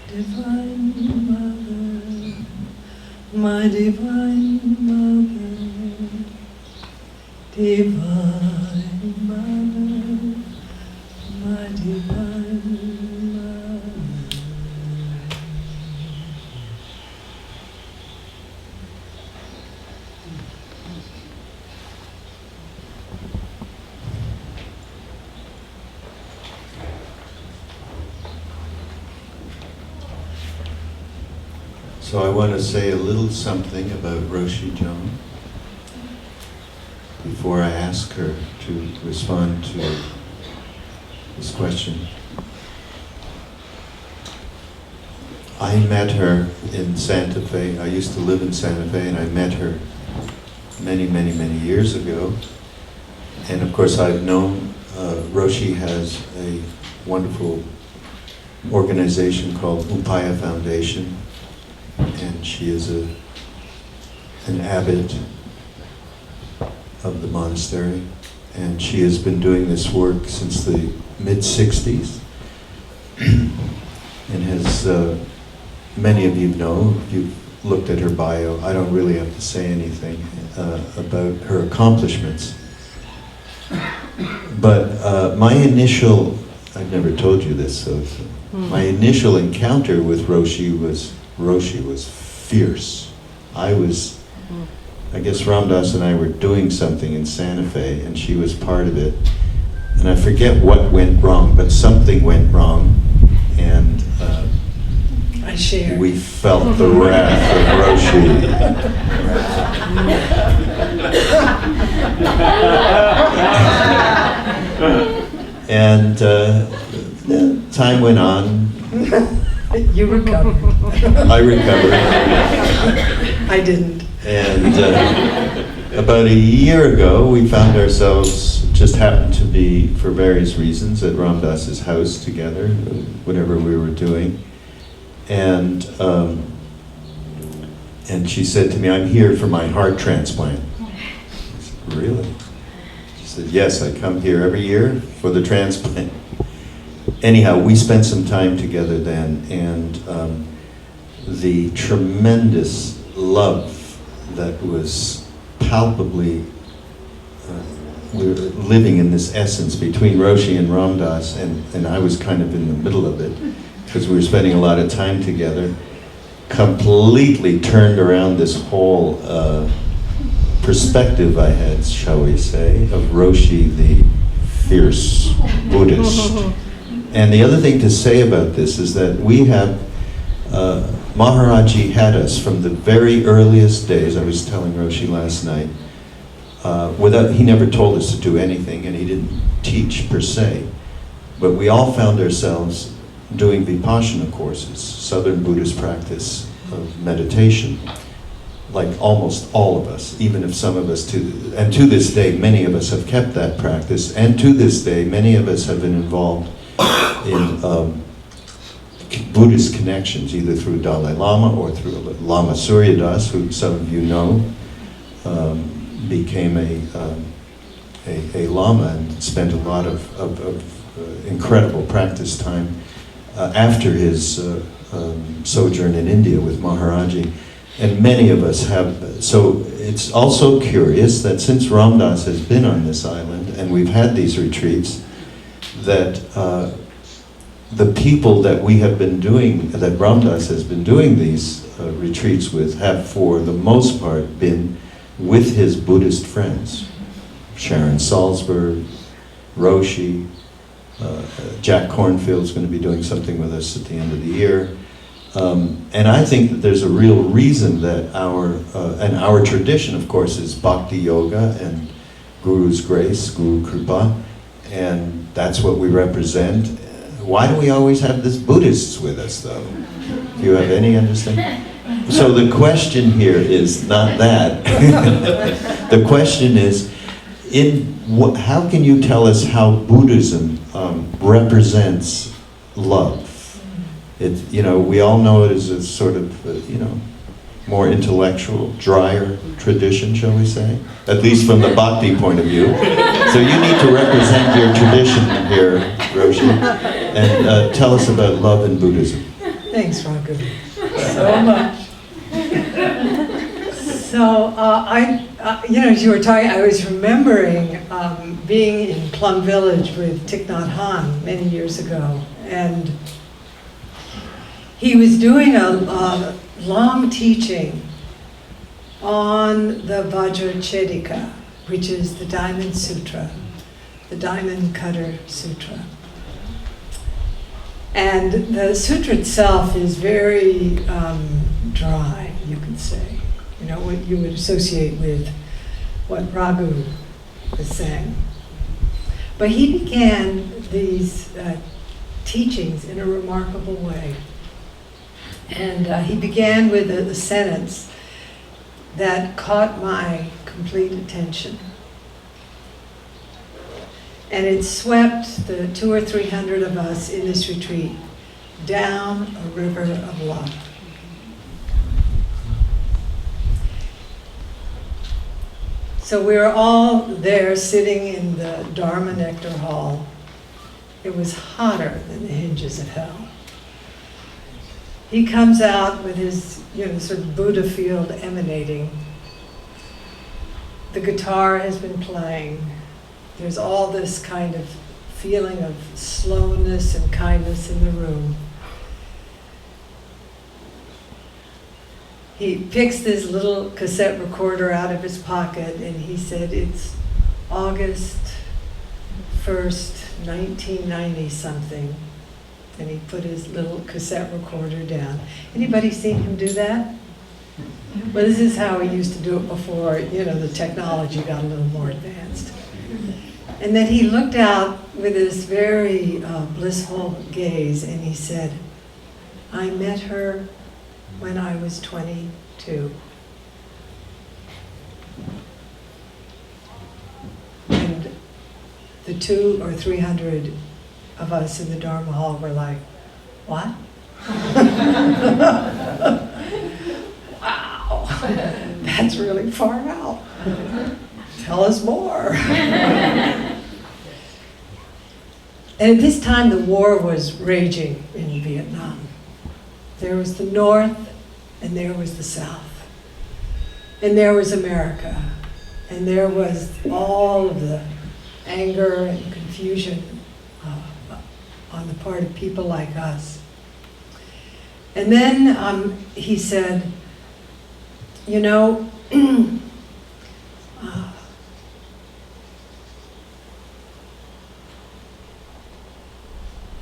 Divine Mother, my Divine Mother, Divine Mother, my Divine Mother. So I want to say a little something about Roshi Joan before I ask her to respond to this question. I met her in Santa Fe. I used to live in Santa Fe, and I met her many, many, many years ago. And of course I've known Roshi has a wonderful organization called Upaya Foundation, and she is an abbot of the monastery, and she has been doing this work since the mid-60s, and has, many of you know, if you've looked at her bio, I don't really have to say anything about her accomplishments. But my initial, I've never told you this, so my initial encounter with Roshi was fierce. I guess Ramdas and I were doing something in Santa Fe, and she was part of it. And I forget what went wrong, but something went wrong, and I shared. we felt the wrath of Roshi. And time went on. You recovered. I recovered. I didn't. And about a year ago, we found ourselves, just happened to be, for various reasons, at Ramdas's house together, whatever we were doing. And she said to me, "I'm here for my heart transplant." I said, "Really?" She said, "Yes, I come here every year for the transplant." Anyhow, we spent some time together then, and the tremendous love that was palpably, we were living in this essence between Roshi and Ramdas, and I was kind of in the middle of it, because we were spending a lot of time together, completely turned around this whole perspective I had, shall we say, of Roshi, the fierce Buddhist. And the other thing to say about this is that we have, Maharaji had us from the very earliest days. I was telling Roshi last night, he never told us to do anything, and he didn't teach per se, but we all found ourselves doing Vipassana courses, Southern Buddhist practice of meditation, like almost all of us, even if some of us, to this day, many of us have kept that practice, and to this day, many of us have been involved in Buddhist connections, either through Dalai Lama or through Lama Suryadas, who some of you know, became a Lama and spent a lot of incredible practice time after his sojourn in India with Maharaji. And many of us have, so it's also curious that since Ramdas has been on this island and we've had these retreats, that the people that we have been doing, that Ramdas has been doing these retreats with, have for the most part been with his Buddhist friends. Sharon Salzberg, Roshi, Jack Cornfield's going to be doing something with us at the end of the year. And I think that there's a real reason that our tradition, of course, is Bhakti Yoga and Guru's grace, Guru Kripa, and that's what we represent. Why do we always have these Buddhists with us, though? Do you have any understanding? So the question here is not that. The question is, how can you tell us how Buddhism represents love? We all know it as a sort of, more intellectual, drier tradition, shall we say? At least from the Bhakti point of view. So you need to represent your tradition here, Roshi, and tell us about love in Buddhism. Thanks, Raghu, so much. So as you were talking, I was remembering being in Plum Village with Thich Nhat Hanh many years ago, and he was doing a long teaching on the Vajrachedika, which is the Diamond Sutra, the Diamond Cutter Sutra. And the sutra itself is very dry, you could say. You know, what you would associate with what Raghu was saying. But he began these teachings in a remarkable way. And he began with a sentence that caught my complete attention. And it swept the 200 or 300 of us in this retreat down a river of love. So we were all there sitting in the Dharma Nectar Hall. It was hotter than the hinges of hell. He comes out with his, sort of Buddha field emanating. The guitar has been playing. There's all this kind of feeling of slowness and kindness in the room. He picks this little cassette recorder out of his pocket and he said, it's August 1st, 1990 something. And he put his little cassette recorder down. Anybody seen him do that? Well, this is how he used to do it before, the technology got a little more advanced. And then he looked out with this very blissful gaze and he said, I met her when I was 22. And the 200 or 300 of us in the Dharma hall were like, what? Wow, that's really far out. Tell us more. And at this time, the war was raging in Vietnam. There was the North, and there was the South. And there was America. And there was all of the anger and confusion on the part of people like us. And then he said,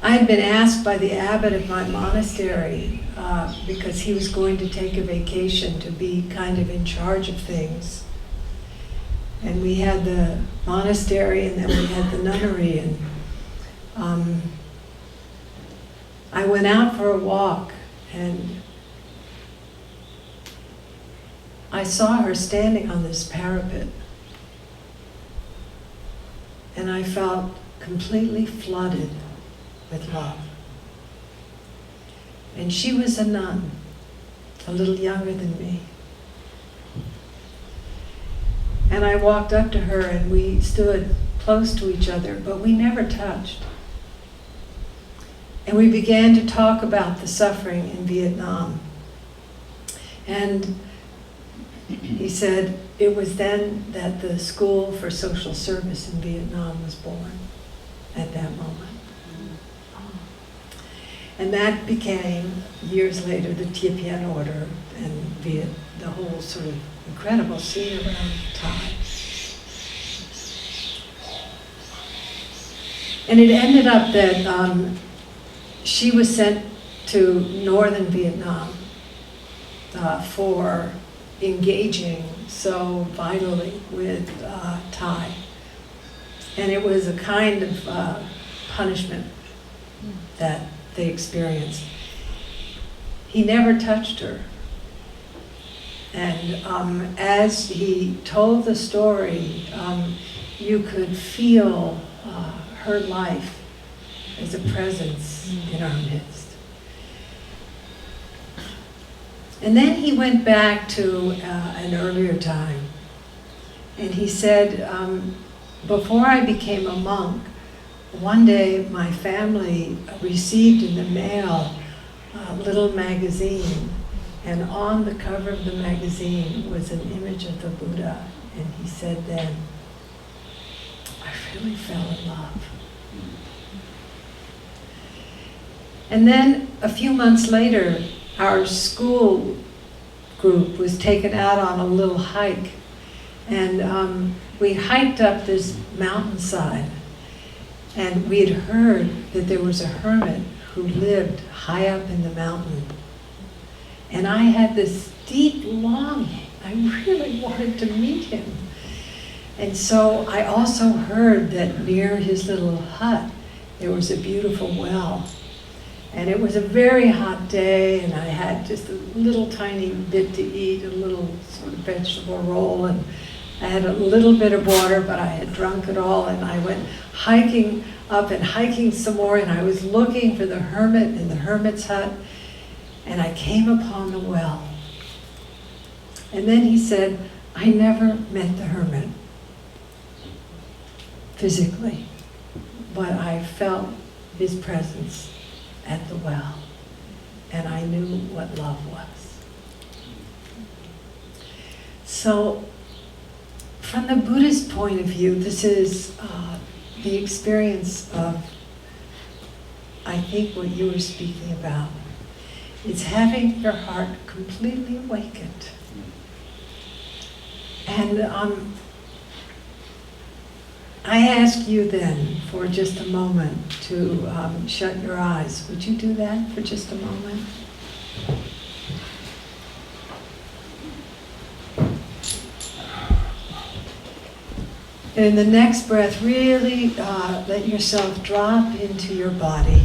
I had been asked by the abbot of my monastery, because he was going to take a vacation to be kind of in charge of things. And we had the monastery and then we had the nunnery. And I went out for a walk and I saw her standing on this parapet. And I felt completely flooded with love. And she was a nun, a little younger than me. And I walked up to her and we stood close to each other, but we never touched. And we began to talk about the suffering in Vietnam. And he said it was then that the School for Social Service in Vietnam was born, at that moment. And that became, years later, the Thie Bien Order and the whole sort of incredible scene around Thai. And it ended up that she was sent to northern Vietnam for engaging so vitally with Thai. And it was a kind of punishment that they experienced. He never touched her. And as he told the story, you could feel her life as a presence in our midst. And then he went back to an earlier time. And he said, before I became a monk, one day my family received in the mail little magazine, and on the cover of the magazine was an image of the Buddha, and he said then, I really fell in love. And then a few months later, our school group was taken out on a little hike, and we hiked up this mountainside, and we had heard that there was a hermit who lived high up in the mountain. And I had this deep longing. I really wanted to meet him. And so I also heard that near his little hut there was a beautiful well. And it was a very hot day, and I had just a little tiny bit to eat, a little sort of vegetable roll, and I had a little bit of water, but I had drunk it all, and I went hiking up and hiking some more, and I was looking for the hermit in the hermit's hut, and I came upon the well. And then he said, I never met the hermit physically, but I felt his presence at the well, and I knew what love was. So, from the Buddhist point of view, this is the experience of, I think, what you were speaking about. It's having your heart completely awakened. And I ask you then for just a moment to shut your eyes. Would you do that for just a moment? And in the next breath, really let yourself drop into your body.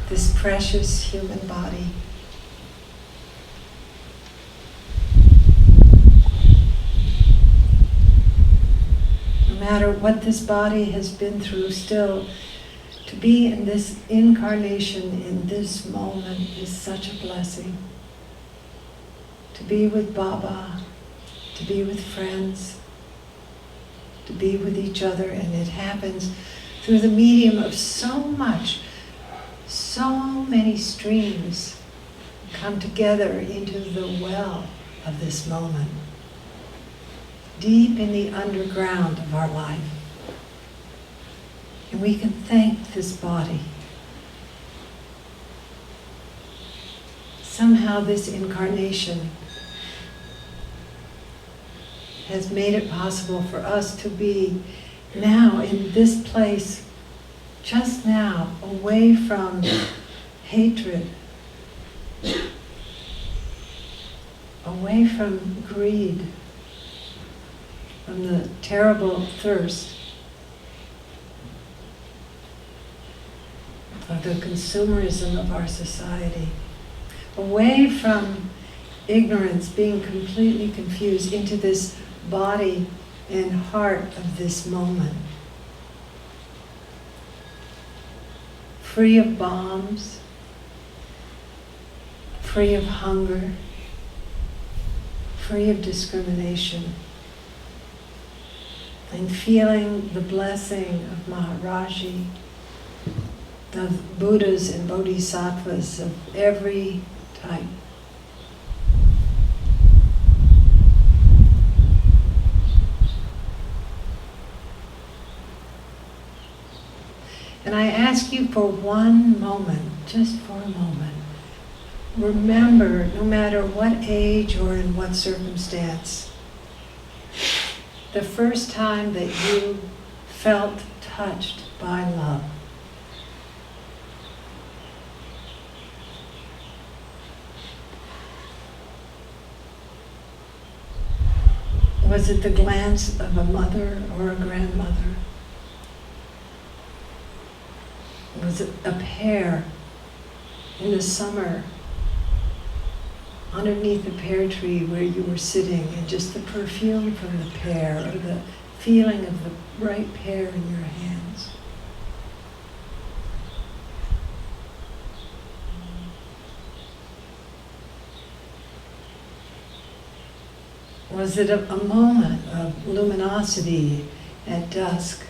This precious human body. No matter what this body has been through, still to be in this incarnation in this moment is such a blessing. To be with Baba, to be with friends, to be with each other, and it happens through the medium of so many streams come together into the well of this moment, deep in the underground of our life. And we can thank this body. Somehow this incarnation has made it possible for us to be now in this place, just now, away from hatred, away from greed, from the terrible thirst of the consumerism of our society, away from ignorance, being completely confused, into this body and heart of this moment. Free of bombs, free of hunger, free of discrimination, and feeling the blessing of Maharaji, of Buddhas and Bodhisattvas of every type. And I ask you for one moment, just for a moment, remember, no matter what age or in what circumstance, the first time that you felt touched by love. Was it the glance of a mother or a grandmother? Was it a pear in the summer underneath the pear tree where you were sitting, and just the perfume from the pear or the feeling of the ripe pear in your hands? Was it a moment of luminosity at dusk?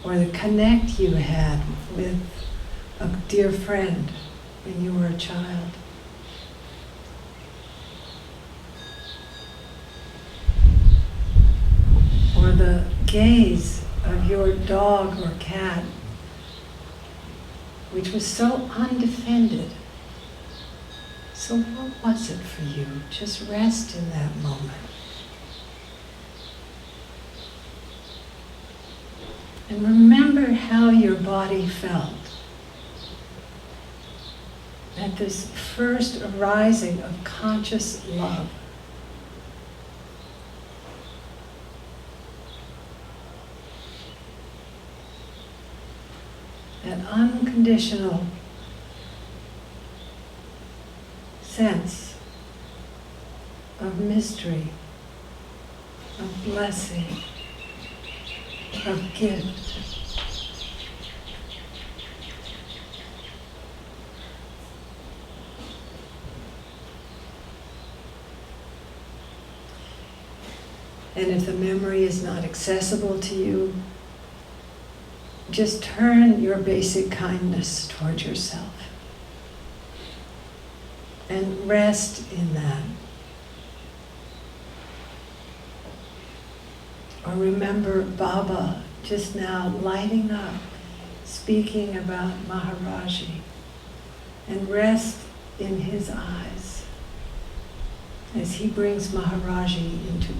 or the connect you had with a dear friend when you were a child. Or the gaze of your dog or cat, which was so undefended. So what was it for you? Just rest in that moment. And remember how your body felt at this first arising of conscious love. That unconditional sense of mystery, of blessing, of gift. And if the memory is not accessible to you, just turn your basic kindness towards yourself and rest in that. Or remember Baba just now lighting up, speaking about Maharaji, and rest in his eyes as he brings Maharaji into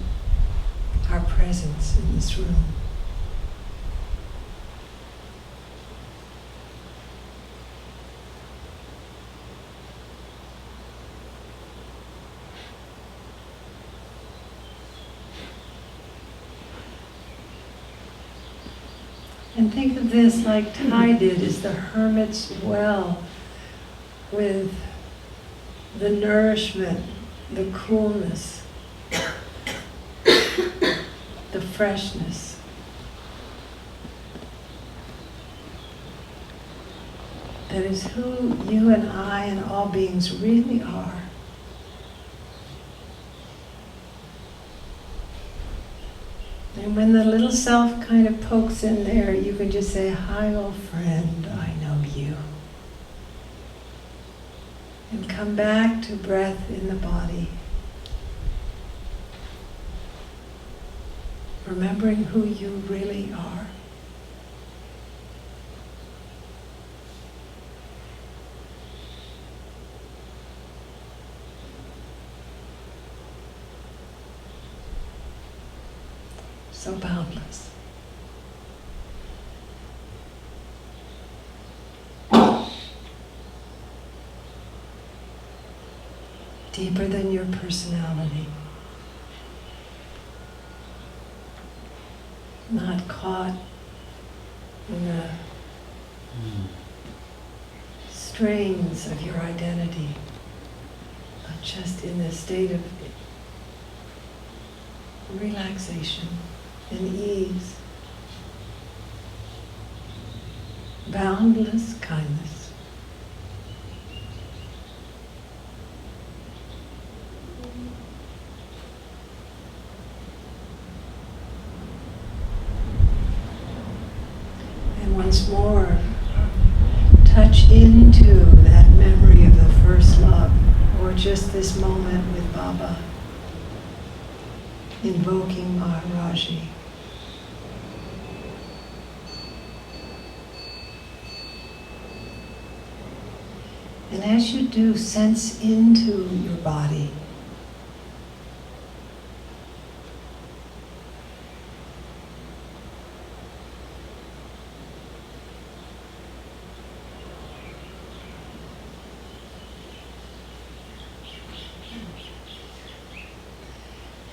our presence in this room. And think of this like Thai did, is the hermit's well, with the nourishment, the coolness, the freshness. That is who you and I and all beings really are. And when the little self kind of pokes in there, you can just say, "Hi, old friend, I know you." And come back to breath in the body. Remembering who you really are. So boundless. Deeper than your personality. Not caught in the strains of your identity, but just in a state of relaxation and ease. Boundless kindness. And once more, touch into that memory of the first love, or just this moment with Baba, invoking Maharaji. And as you do, sense into your body.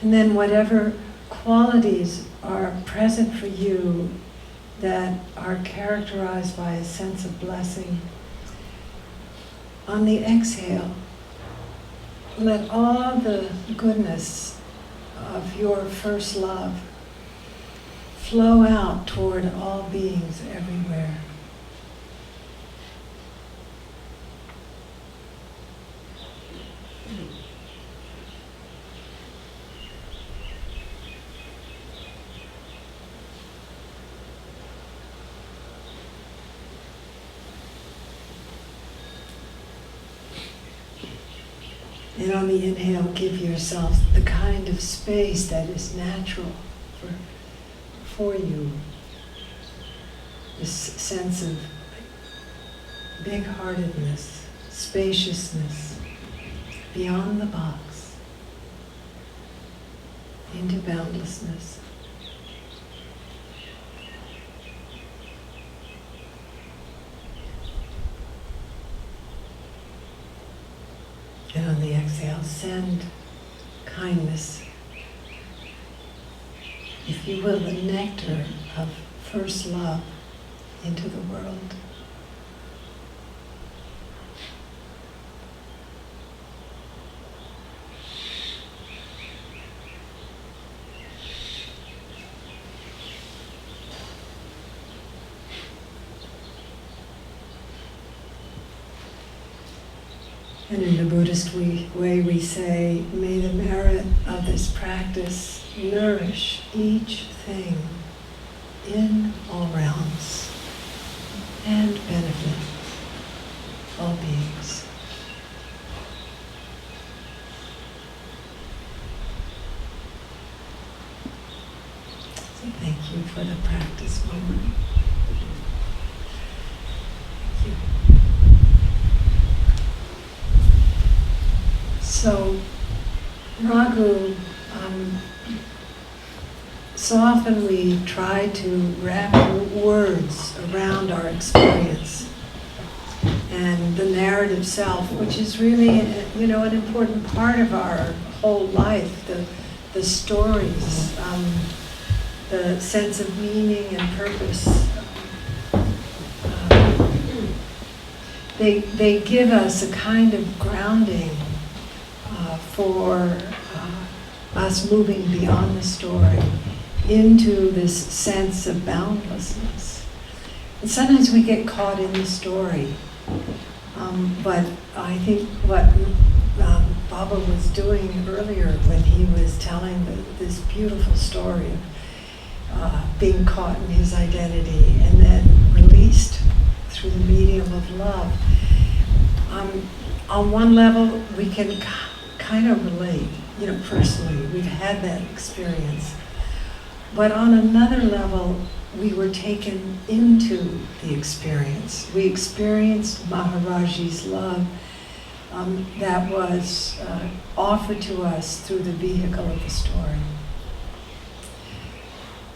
And then whatever qualities are present for you that are characterized by a sense of blessing, on the exhale, let all the goodness of your first love flow out toward all beings everywhere. And on the inhale, give yourself the kind of space that is natural for you. This sense of big-heartedness, spaciousness, beyond the box, into boundlessness. And on the exhale, send kindness, if you will, the nectar of first love into the world. And in the Buddhist way we say, may the merit of this practice nourish each thing in all realms and benefit all beings. So thank you for the practice moment. Thank you. So, Raghu, so often we try to wrap words around our experience and the narrative self, which is really, an important part of our whole life, the stories, the sense of meaning and purpose. They give us a kind of grounding for us moving beyond the story into this sense of boundlessness. And sometimes we get caught in the story, but I think what Baba was doing earlier when he was telling this beautiful story of being caught in his identity and then released through the medium of love. On one level, we can kind of relate, personally. We've had that experience. But on another level, we were taken into the experience. We experienced Maharaji's love that was offered to us through the vehicle of the story.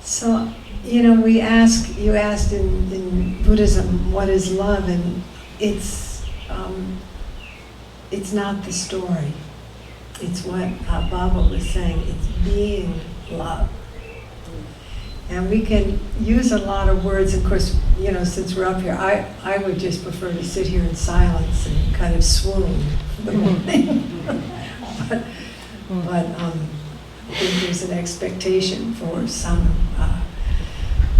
So, you asked in Buddhism, what is love? And it's not the story. It's what Baba was saying, it's being love. And we can use a lot of words. Of course, since we're up here, I would just prefer to sit here in silence and kind of swoon for the morning. but I think there's an expectation for some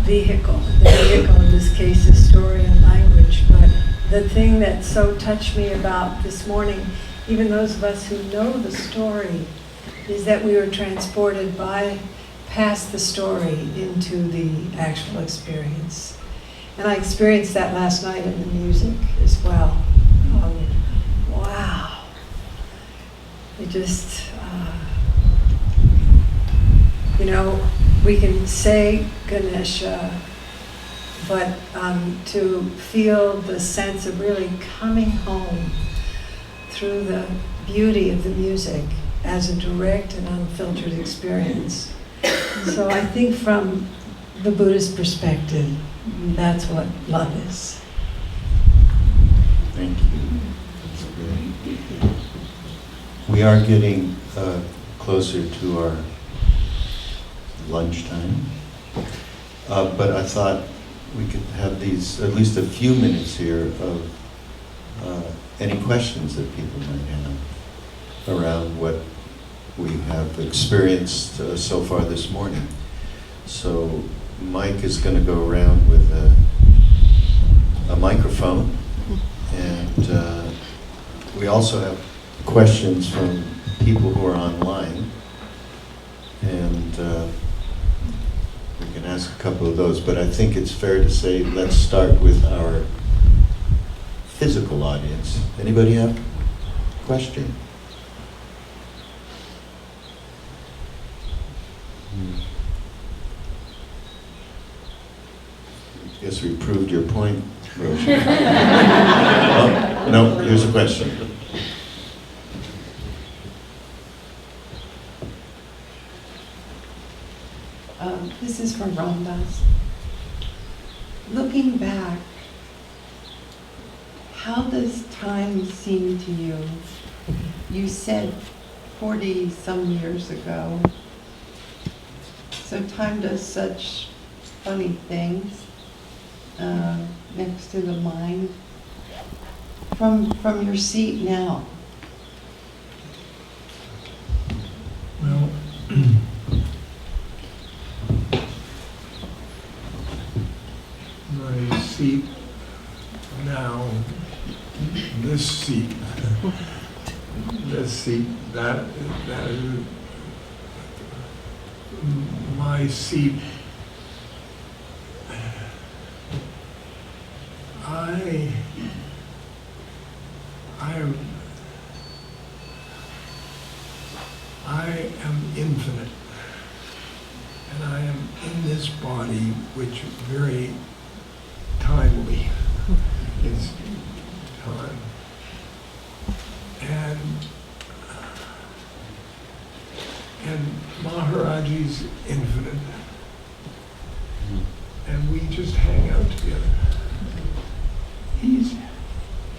vehicle. The vehicle in this case is story and language. But the thing that so touched me about this morning, even those of us who know the story, is that we were transported past the story into the actual experience. And I experienced that last night in the music as well. Wow. It just, we can say Ganesha, but to feel the sense of really coming home through the beauty of the music as a direct and unfiltered experience. So I think from the Buddhist perspective, that's what love is. Thank you. We are getting closer to our lunchtime, but I thought we could have these, at least a few minutes here of any questions that people might have around what we have experienced so far this morning. So Mike is going to go around with a microphone, and we also have questions from people who are online, and we can ask a couple of those, but I think it's fair to say let's start with our physical audience. Anybody have a question? Guess we proved your point, Roshi. Oh, no, here's a question. This is from Ramdas. Looking back, how does time seem to you? You said 40-some years ago. So time does such funny things next to the mind. From your seat now. Well, my seat now, this seat, that is my seat. I am infinite, and I am in this body, which very timely is time. And Maharaji's infinite, and we just hang out together.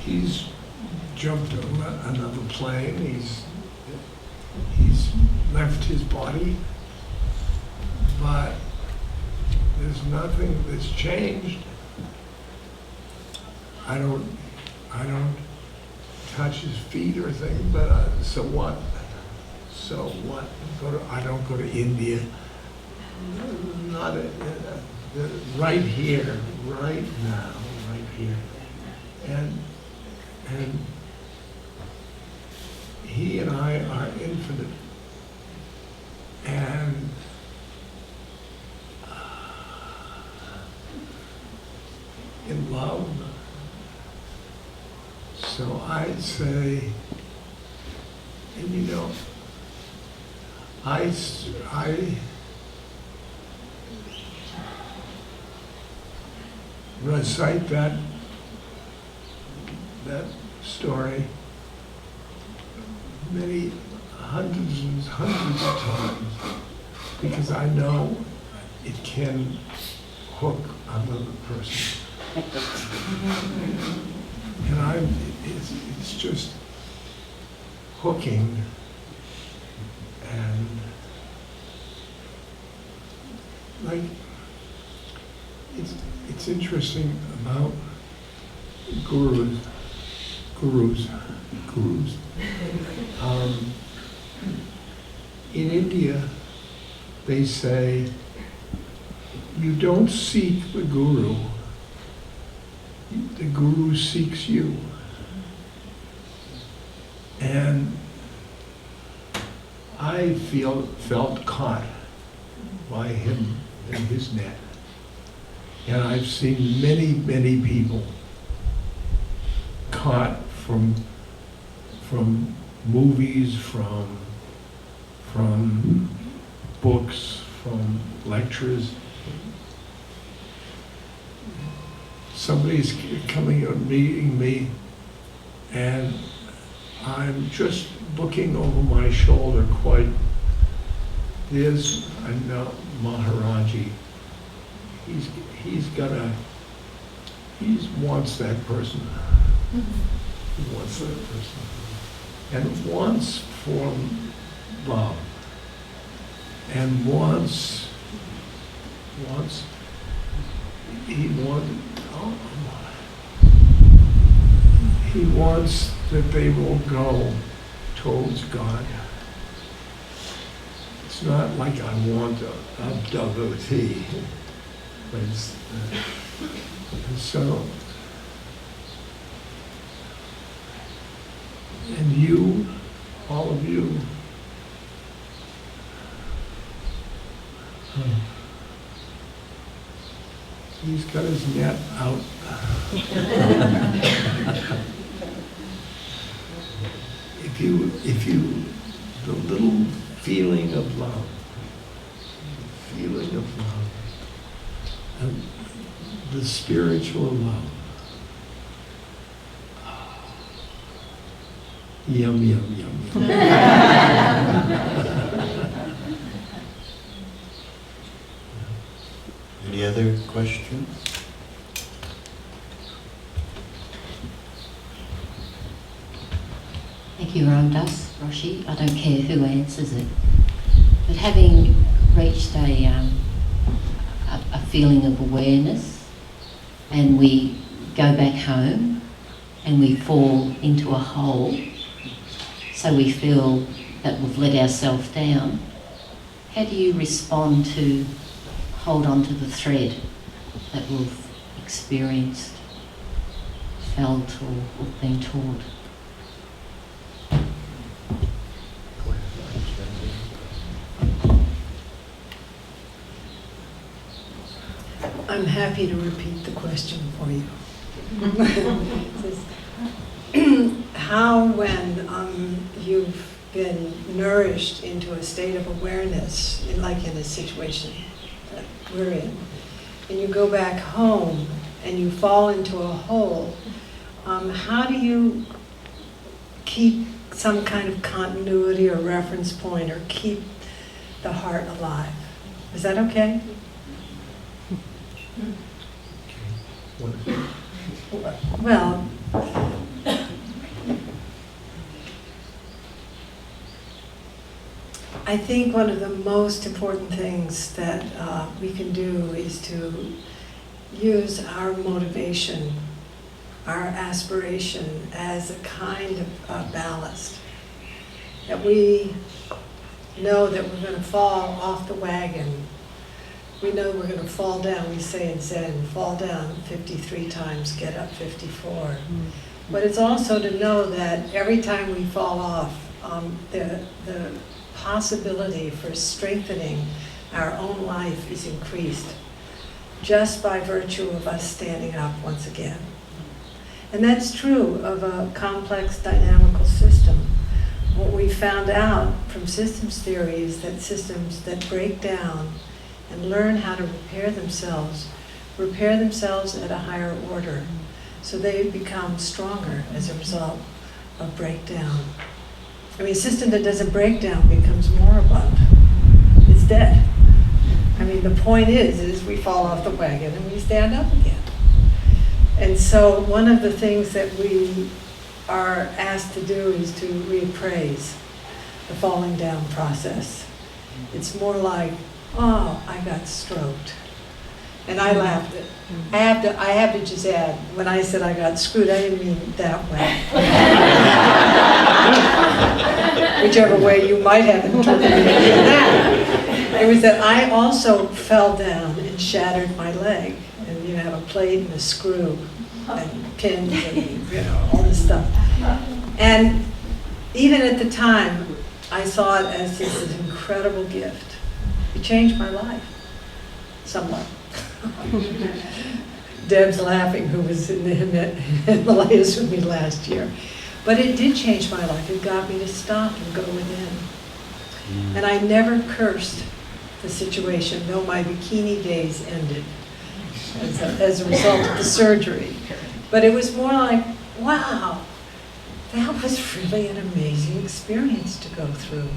He's jumped on another plane. He's left his body, but there's nothing that's changed. I don't touch his feet or thing, but so what? So what? I don't go to India. Not right here, right now, right here, and he and I are infinite, and in love. So I'd say, and you know, I recite that story many hundreds and hundreds of times because I know it can hook another person. And it's just hooking, and like it's interesting about gurus. In India, they say you don't seek the guru seeks you. And I felt caught by him in his net. And I've seen many people caught from movies, from books, from lectures. Somebody's coming and meeting me, and I'm just looking over my shoulder quite, there's Maharaji. He wants that person. He wants that person. And wants for love. And he wants that they will go towards God. It's not like I want a devotee, but it's, and so, and you, all of you, he's got his net out. If you, the little feeling of love, and the spiritual love. Yum, yum, yum, yum. Any other questions? Thank you, Ramdas, Roshi. I don't care who answers it. But having reached a feeling of awareness, and we go back home and we fall into a hole, so we feel that we've let ourselves down, how do you respond to hold on to the thread that we've experienced, felt, or been taught? I'm happy to repeat the question for you. It says, how, when you've been nourished into a state of awareness, like in a situation that we're in, and you go back home and you fall into a hole, how do you keep some kind of continuity or reference point, or keep the heart alive? Is that okay? Well, I think one of the most important things that we can do is to use our motivation, our aspiration, as a kind of ballast. That we know that we're going to fall off the wagon. We know we're going to fall down. We say in Zen, fall down 53 times, get up 54. But it's also to know that every time we fall off, the possibility for strengthening our own life is increased just by virtue of us standing up once again. And that's true of a complex dynamical system. What we found out from systems theory is that systems that break down and learn how to repair themselves at a higher order. So they become stronger as a result of breakdown. I mean, a system that doesn't break down becomes moribund. It's dead. I mean, the point is we fall off the wagon and we stand up again. And so one of the things that we are asked to do is to reappraise the falling down process. It's more like, oh, I got stroked. And I laughed at. I have to just add, when I said I got screwed, I didn't mean it that way. Whichever way you might have interpreted that. It was that I also fell down and shattered my leg. And you have a plate and a screw and pins and all this stuff. And even at the time, I saw it as this incredible gift. It changed my life, somewhat. Deb's laughing, who was in the Himalayas with me last year. But it did change my life. It got me to stop and go within. And I never cursed the situation, though my bikini days ended as a result of the surgery. But it was more like, wow, that was really an amazing experience to go through.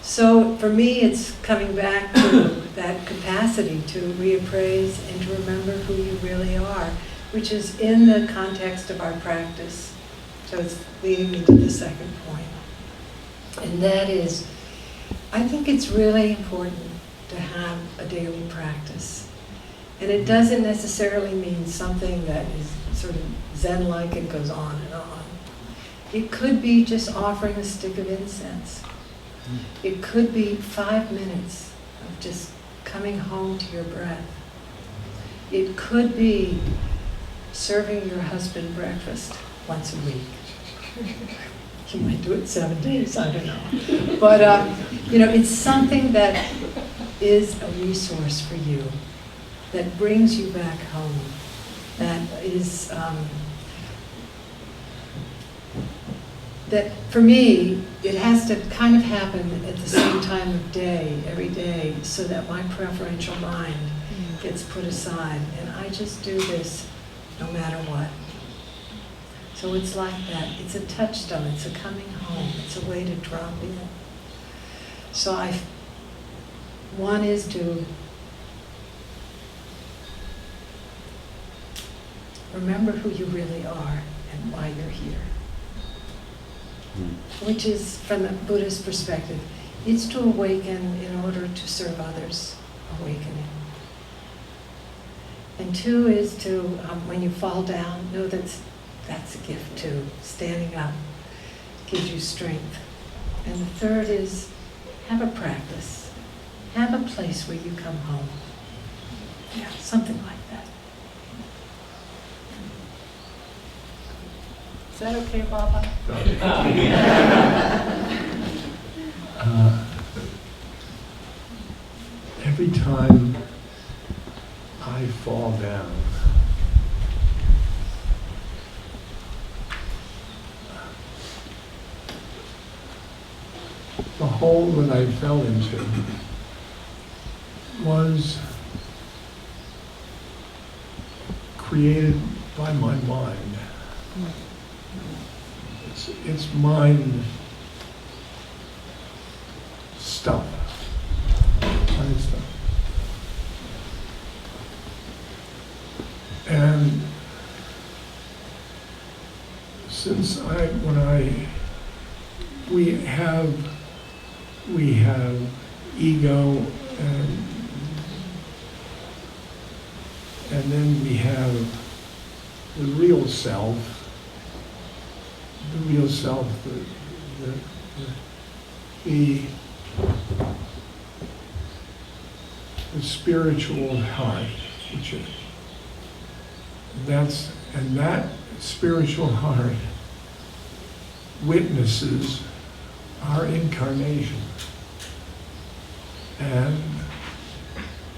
So for me, it's coming back to that capacity to reappraise and to remember who you really are, which is in the context of our practice. So it's leading me to the second point. And that is, I think it's really important to have a daily practice. And it doesn't necessarily mean something that is sort of Zen-like and goes on and on. It could be just offering a stick of incense. It could be 5 minutes of just coming home to your breath. It could be serving your husband breakfast once a week. You might do it 7 days, I don't know. But, it's something that is a resource for you, that brings you back home, that is, that for me, it has to kind of happen at the same time of day, every day, so that my preferential mind gets put aside, and I just do this no matter what. So it's like that. It's a touchstone. It's a coming home. It's a way to drop in. So one is to remember who you really are and why you're here. Which is, from the Buddhist perspective, it's to awaken in order to serve others, awakening. And two is to, when you fall down, know that's a gift too. Standing up gives you strength. And the third is, have a practice. Have a place where you come home. Yeah, something like that. Is that okay, Baba? Every time I fall down, the hole that I fell into was created by my mind. It's mind stuff. Mind stuff. And since we have ego, and then we have the real self, the spiritual heart, which is, that spiritual heart witnesses our incarnation and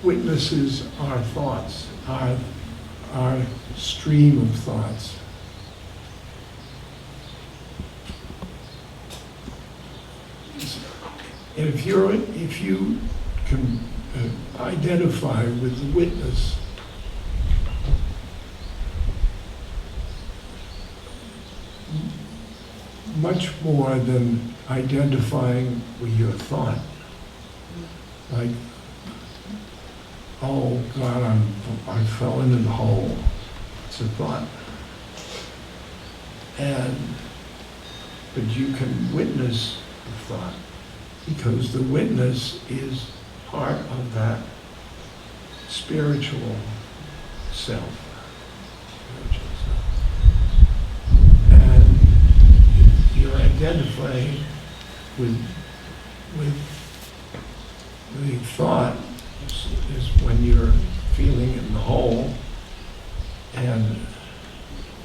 witnesses our thoughts, our stream of thoughts. And if you can identify with the witness, much more than identifying with your thought. Like, oh God, I fell into the hole. It's a thought. But you can witness the thought, because the witness is part of that spiritual self. And you're identifying with the thought is when you're feeling in the hole, and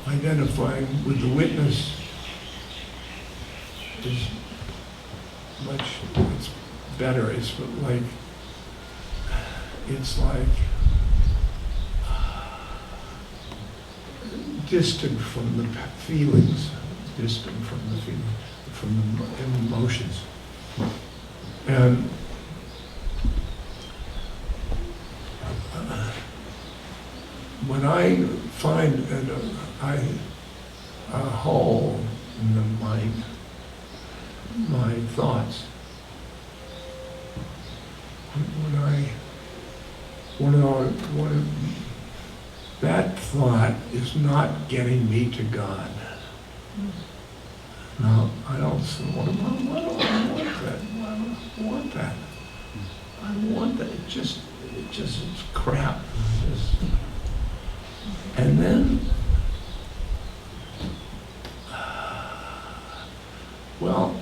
identifying with the witness is it's better. It's like distant from the feelings, from the emotions. And when I find a hole in the mind, my thoughts, that thought is not getting me to God. No, I don't want that. I don't want that. I want that. It just it's crap. And then, well,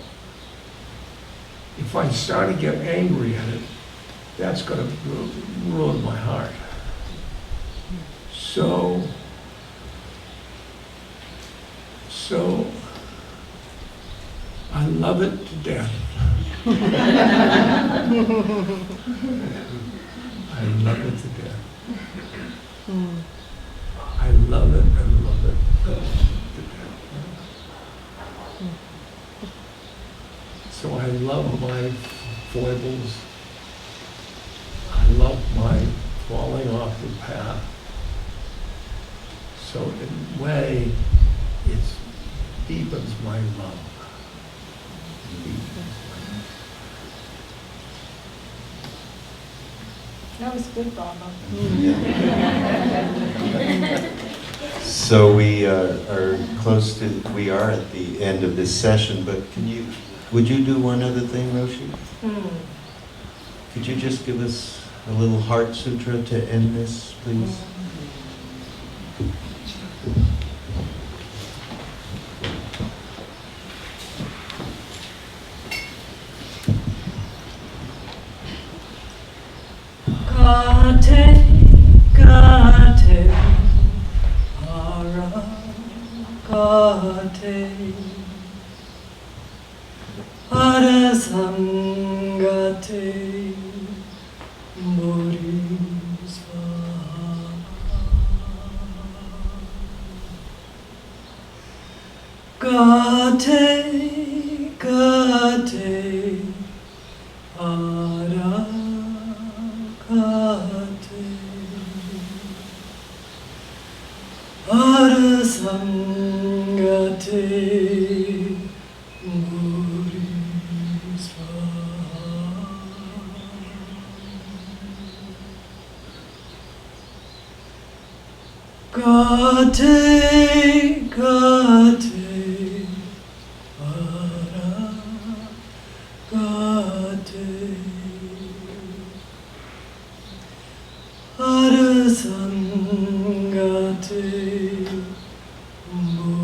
if I start to get angry at it, that's going to ruin my heart. So I love it to death. I love it to death. I love it and love it to death. So I love my foibles. I love my falling off So in a way, it deepens my love. That was good, Baba. So we are close to, we are at the end of this session, but would you do one other thing, Roshi? Could you just give us a little heart sutra to end this, please? Kate, Kate, Hara, Kate, Hara Sangate, Bodhisvaha. Kate, Kate, Hara, Hara Sangate Bodhisvaha. Kate, Kate, Hara, Kate. Hara Sangate Bodhisvaha.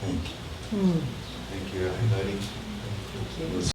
Thank you. Thank you, everybody. We'll